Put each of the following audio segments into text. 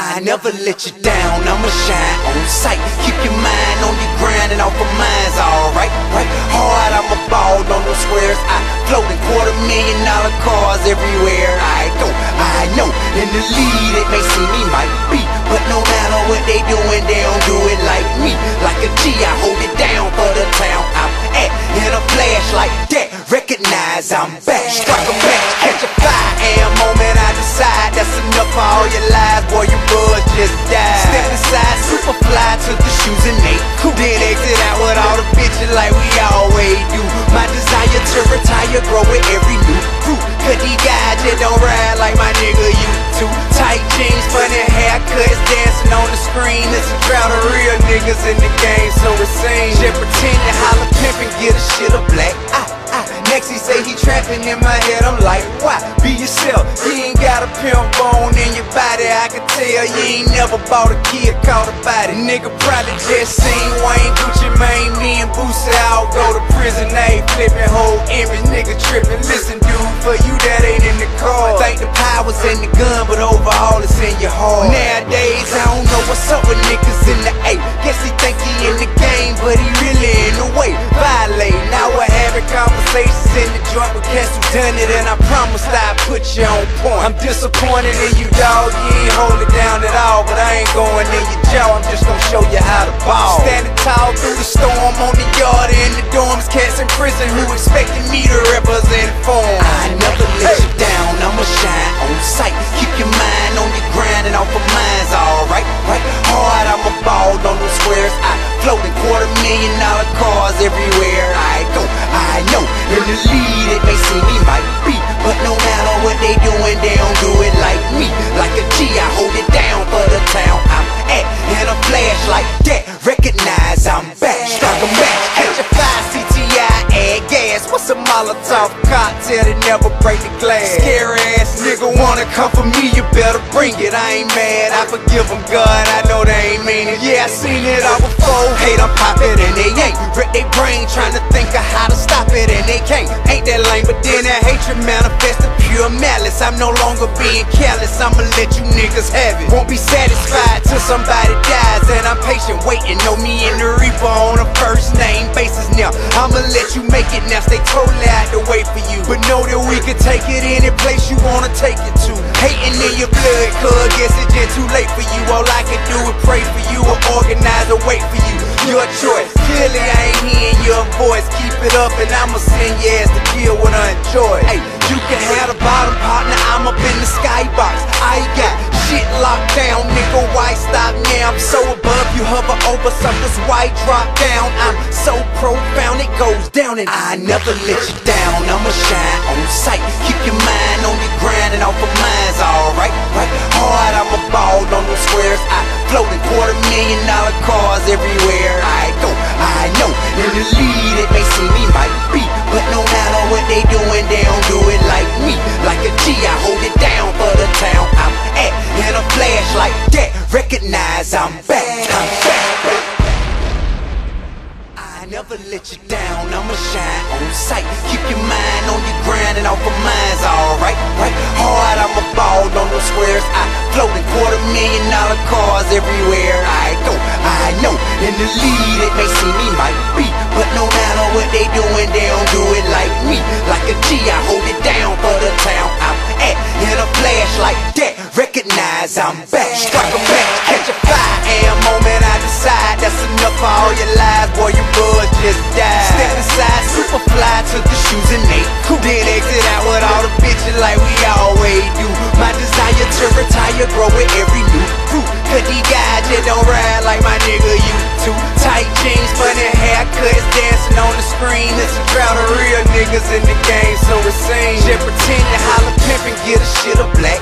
I never let you down, I'ma shine on sight. Keep your mind on your grind and off of mine's alright, right? Hard, I'ma ball on those squares. I float in $250,000 cars everywhere I go. I know in the lead it may seem me might be, but no matter what they doing, they don't do it like me. Like a G, I hold it down for the town I'm at. In a flash like that, recognize I'm back. Strike a match, catch a 5 a.m. moment, I decide that's enough for all your lies, boy, your buzz just died. Step inside, super fly, took the shoes and they cool. Then exit out with all the bitches like we always do. My desire to retire grow with every new crew. Cause these guys just don't ride like my nigga used to. Tight jeans, funny haircuts, dancing on the screen. It's a crowd of real niggas in the game, so it seems. Just pretend to holler pimp and get a shit of black. Next he say he trapping in my head, I'm like, why? Be yourself, you ain't got a pimp bone in your body. I can tell you ain't never bought a kid, caught a body. Nigga probably just seen Wayne, Gucci Mane, me and Boosie all go to prison. They flipping whole image, nigga tripping. Listen dude, for you that ain't in the car. Think the power's in the gun, but overall it's in your heart. Nowadays I don't know what's up with niggas in the A. Guess he think he in the game, but he really in the way. Violate, now we're having conversations in the joint with cats who done it, and I promise I'll put you on point. I'm disappointed in you, dog. You ain't hold it down at all, but I ain't going in your jaw. I'm just gonna show you how to ball. Standing tall through the storm on the yard in the dorms. Cats in prison who expected me to represent for 'em. I never let you down, I'ma shine on sight. Keep your mind on your grind and off of mine's alright, right? Hard, I'ma ball on those squares. I float in $250,000 cars everywhere I go. I know in the lead it may seem me might be, but no matter what they doing, they don't do it like me. Like a G, I hold it down for the town I'm at. In a flash like that, recognize I'm back. Strike a match, catch a 5 CTI, add gas. What's a Molotov cocktail that never break the glass? Scary ass nigga wanna come for me, you better bring it. I ain't mad, I forgive them, God, I know they ain't mean it. Yeah, I seen it all before. Hate I'm poppin' and they ain't. Wreck they brain trying to think of how to stop it and they can't. Ain't that lame, but then that hatred manifested pure malice. I'm no longer being careless, I'ma let you niggas have it. Won't be satisfied till somebody dies, and I'm patient waiting. Know me and the Reaper on a first name basis now. I'ma let you make it now, stay totally out the way for you, but know that we can take it any place you wanna take it to. Hating in your blood, cuz guess it's just too late for you. All I can do is pray for you or organize a wait for you. Your choice, clearly I ain't hearing your voice. Keep it up and I'ma send your ass to kill when I enjoy. Hey, you can have the bottom partner, I'm up in the skybox. I got shit locked down, nigga, why stop now? I'm so above you, hover over something's white drop down. I'm so profound, it goes down, and I never let you down, I'ma shine on sight. Keep your mind on your grind and off of mine's alright, right? Hard, I'ma ball on those squares. I float in $250,000 cars everywhere I go. I know in the lead it may seem me might be, but no matter what they doing, they don't do it like me. Like a G, I hold it down for the town I'm at. In a flash like that, recognize I'm back. I'm back. I never let you down, I'ma shine on sight. Keep your mind on your grind and off of mine's alright, right? Hard, I'ma ball on those squares. I float in $250,000 cars everywhere I go. I know in the lead it may seem me might be, but no matter what they doing, they don't do it like me. Like a G, I hold it down for the town I'm at. In a flash like that, recognize I'm back. Strike a match, catch a 5 a.m. moment, I decide that's enough for all your lies, boy, your buzz just died. Step inside, super fly, took the shoes and they cool. Then exit out with all the bitches like we always do. My desire to retire grow with every new crew. Cause these guys just don't ride like my nigga used to. Tight jeans, funny haircuts, dancing on the screen. It's a crowd of real niggas in the game, so it seems. Just pretend to holler pimp and get a shit of black.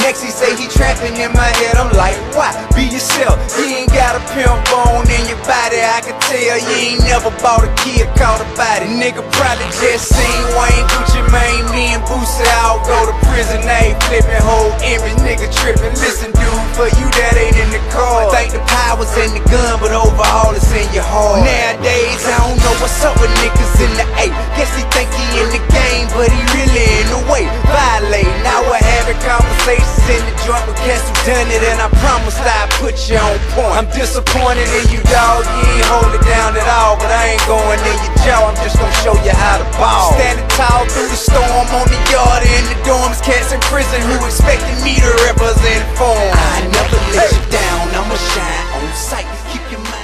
Next he say he trapping in my head, I'm like, why? Be yourself, you ain't got a pimp bone in your body. I can tell you ain't never bought a kid, caught a body. Nigga probably just seen Wayne, Gucci Mane, me and Boosie all go to prison. They flipping whole image, nigga tripping. Listen dude, for you that ain't in the car. Think the power's in the gun, but overall it's in your heart. Nowadays I don't know what's up with niggas in the A. Guess he think he in the game, but he really in the way. Violate, now we're having conversations in the joint with cats who done it, and I promise I'll put you on point. I'm disappointed in you, dog. You ain't hold it down at all, but I ain't going in your jaw. I'm just gonna show you how to ball. Standing tall through the storm, on the yard, in the dorms, cats in prison who expected me to represent for 'em. I never let you down. I'ma shine on sight. Keep your mind